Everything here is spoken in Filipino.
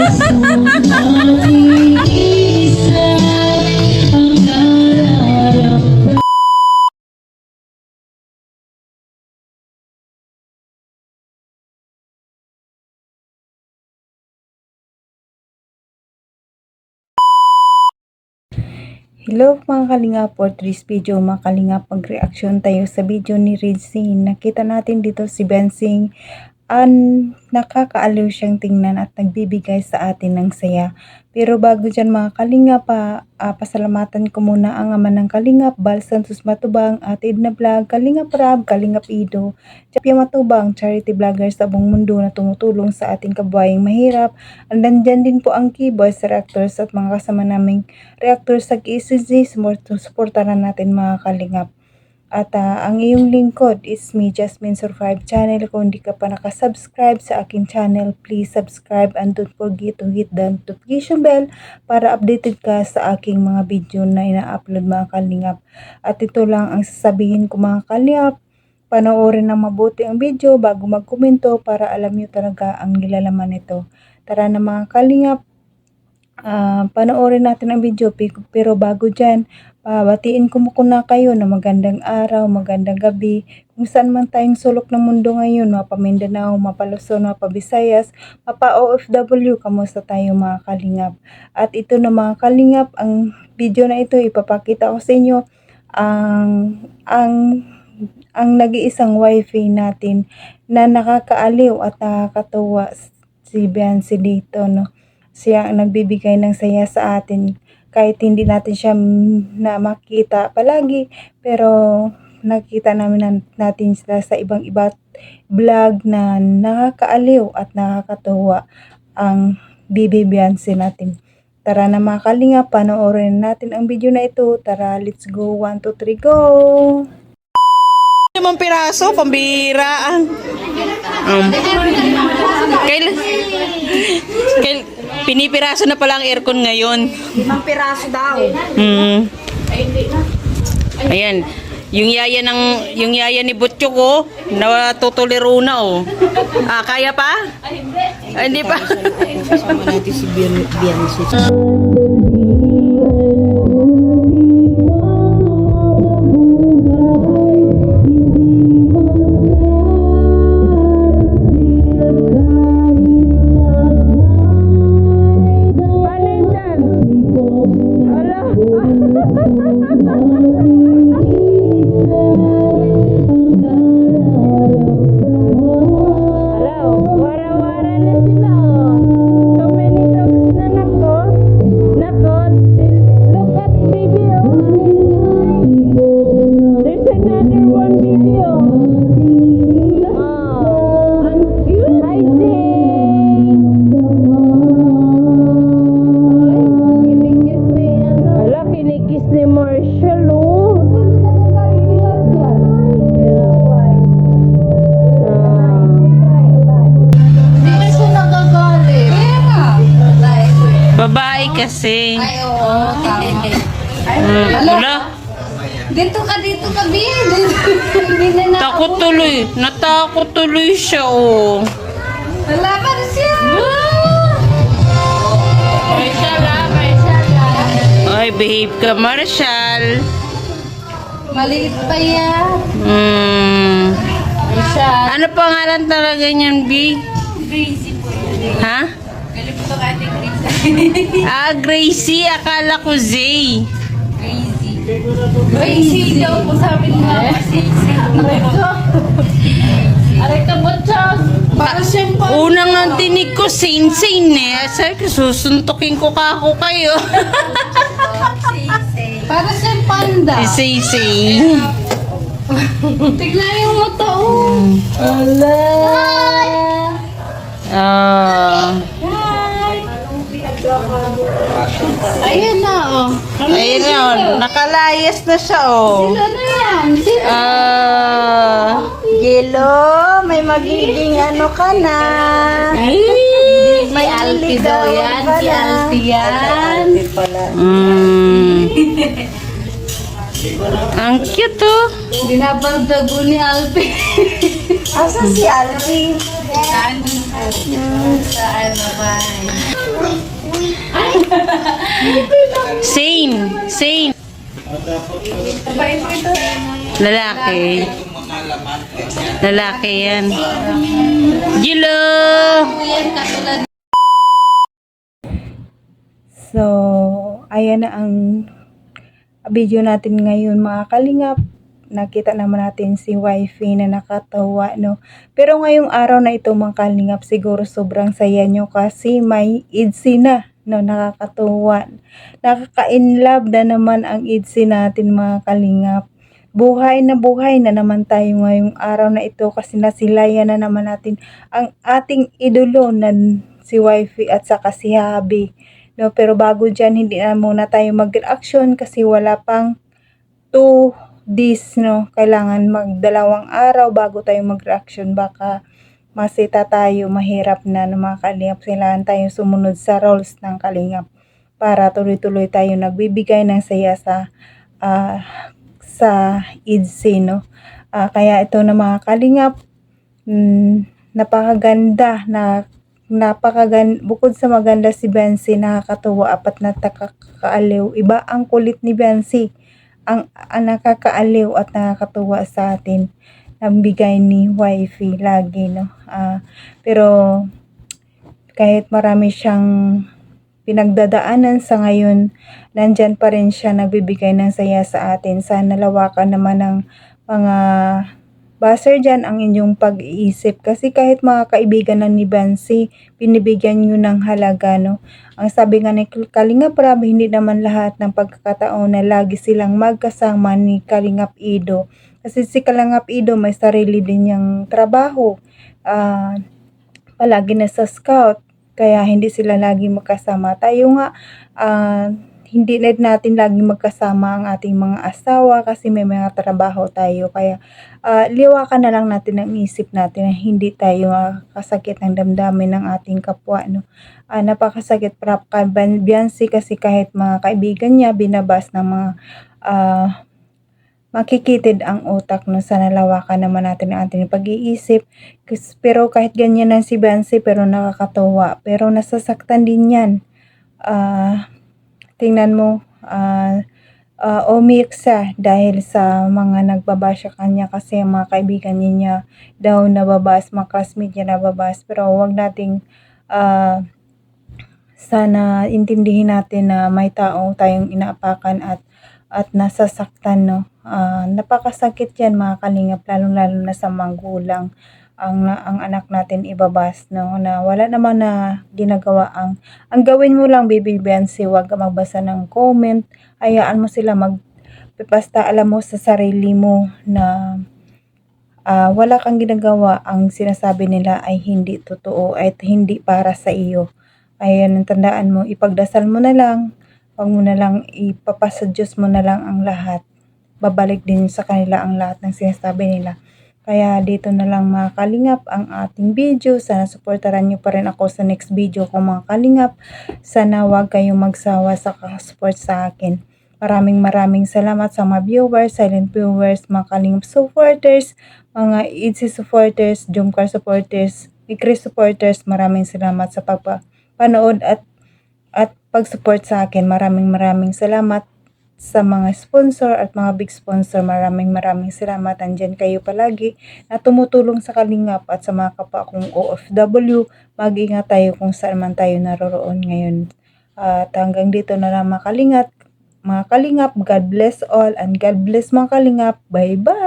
Hello mga kalingap, for today's video mga kalingap, mag-reaction tayo sa video ni Rizzy. Nakita natin dito si Bensing, nakakaaliw siyang tingnan at nagbibigay sa atin ng saya. Pero bago dyan mga kalingap, pasalamatan ko muna ang ama ng kalingap, Bal Santos Matubang, Ate Edna Vlog, Kalingap Rab, Kalingap Ido, Japia Matubang, charity vlogger sa buong mundo na tumutulong sa ating kabuhayang mahirap. Andan dyan din po ang Keyboys reactors at mga kasama naming reactors sa KCZ, supportaran natin mga kalingap. At ang iyong lingkod is me, Jasmine Survive Channel. Kung hindi ka pa nakasubscribe sa akin channel, please subscribe and don't forget to hit the notification bell para updated ka sa aking mga video na ina-upload mga kalingap. At ito lang ang sasabihin ko mga kalingap, panoorin ng mabuti ang video bago magkomento para alam nyo talaga ang nilalaman nito. Tara na mga kalingap, panoorin natin ang video, pero bago dyan, batiin ko muna kayo na magandang araw, magandang gabi, kung saan man tayong sulok ng mundo ngayon, mapa Mindanao, mapa Luzon, mapa Visayas, mapa OFW, kamusta tayo mga kalingap. At ito na mga kalingap, ang video na ito, ipapakita ko sa inyo ang nag-iisang wifi natin na nakakaaliw at nakakatuwa, si Beyonce dito, no? Siya ang nagbibigay ng saya sa atin kahit hindi natin siya na makita palagi, pero nakita natin sila sa ibang-iba vlog na nakakaaliw at nakakatuwa ang Bibi Beyonce natin. Tara na mga kalingap, panoorin natin ang video na ito. Tara, let's go. 1, 2, 3, go! 5 piraso, pambira. Pinipiraso na pala ang aircon ngayon. 5 piraso daw. Ayan, yung yaya ni Butcho ko, natutuliro na oh. Kaya pa? Hindi pa. Kasama natin si Beyonce. Babae kasi. Ay, oo. Wala. Dito ka, Hindi na Natakot tuloy siya oh. Wala ka na siya. Ay, behave ka, Marshall. Maliit pa yan. Ano pangalan talaga niyan, B? Crazy po yun. Ha? Galing po ka ating Crazy. Gracie. Akala ko Zay. Crazy daw po sabi nila. Aray ka ba, Chag? Para siyang pa. Unang ang tinig ko, sane eh. Sabi ko, susuntukin ko kako kayo. Para siyang panda. Si Say. Tignan yung mata, oh. Ala. Ayan na, oh. Ayun yun, nakalayas na siya, oh. Sila na yan. Gelo, may magiging ano ka na. Ay, may Alpi daw yan. Si Alpi yan. Ang cute, oh. Dinapagdago ni Alpi. Asa si Alvin? Same. Lalaki. Lalaki yan. Jilo! So, ayan na ang video natin ngayon mga kalingap. Nakita naman natin si wifey na nakatawa, no? Pero ngayong araw na ito mga kalingap, siguro sobrang saya nyo kasi may IDSI na, no? Nakakatuwa. Nakaka-inlove na naman ang IDSI natin mga kalingap. Buhay na naman tayo ngayong araw na ito kasi nasilayan na naman natin ang ating idolo na si wifey at saka si hubby. No, pero bago dyan, hindi na muna tayo mag-reaction kasi wala pang 2 days, no. Kailangan magdalawang araw bago tayo mag-reaction. Baka masita tayo, mahirap na ng mga kalingap. Kailangan tayong sumunod sa rules ng kalingap para tuloy-tuloy tayo nagbibigay ng saya sa IDSI, no. Kaya ito na mga kalingap, napakaganda, bukod sa maganda si Bensi, nakakatuwa, apat na nakakaaliw. Iba ang kulit ni Bensi, ang nakakaaliw at nakakatuwa sa atin, nabigay ni wifey lagi, no. Pero kahit marami siyang pinagdadaanan sa ngayon, nandyan pa rin siya nagbibigay ng saya sa atin. Sana lawakan naman ng mga baser dyan ang inyong pag-iisip. Kasi kahit mga kaibigan na ni Bensi, binibigyan nyo ng halaga, no. Ang sabi nga ni Kalingap Rab, hindi naman lahat ng pagkakataon na lagi silang magkasama ni Kalingap Ido. Kasi si Kalingap Ido may sarili din niyang trabaho. Palagi na sa scout. Kaya hindi sila lagi magkasama. Tayo nga, hindi natin lagi magkasama ang ating mga asawa kasi may mga trabaho tayo. Kaya liwakan na lang natin ang isip natin na hindi tayo kasakit ng damdamin ng ating kapwa, no. Napakasakit para kay Bensi kasi kahit mga kaibigan niya binabas ng mga makikitid ang utak, no. Sana lawakan naman natin ang ating pag-iisip. Pero kahit ganyan na si Bensi, pero nakakatawa. Pero nasasaktan din yan. Tingnan mo, umiyak siya dahil sa mga nagbabasa kanya kasi mga kaibigan niya daw nababas, mga classmate niya nababas. Pero huwag nating sana intindihin natin na may tao tayong inaapakan at nasasaktan, no. Napakasakit yan mga kalingap, lalo na sa magulang. Ang anak natin ibabas, no, na wala naman na ginagawa. Ang gawin mo lang, baby Bensi, huwag ka magbasa ng comment, hayaan mo sila basta alam mo sa sarili mo na wala kang ginagawa, ang sinasabi nila ay hindi totoo at hindi para sa iyo. Ayan, tandaan mo, ipagdasal mo na lang, huwag mo na lang ipapasa Diyos mo na lang ang lahat. Babalik din sa kanila ang lahat ng sinasabi nila. Kaya dito na lang mga kalingap ang ating video. Sana supportaran nyo pa rin ako sa next video ko mga kalingap. Sana huwag kayong magsawa sa support sa akin. Maraming salamat sa mga viewers, silent viewers, mga kalingap supporters, mga IDSI supporters, Jomcar supporters, Ikris supporters. Maraming salamat sa panood at pag-support sa akin. Maraming salamat sa mga sponsor at mga big sponsor. Maraming salamat. Andyan kayo palagi na tumutulong sa kalingap at sa mga kapwa kong OFW. Mag-ingat tayo kung saan man tayo naroroon ngayon. At hanggang dito na lang mga kalingap. God bless all and God bless mga kalingap. Bye bye.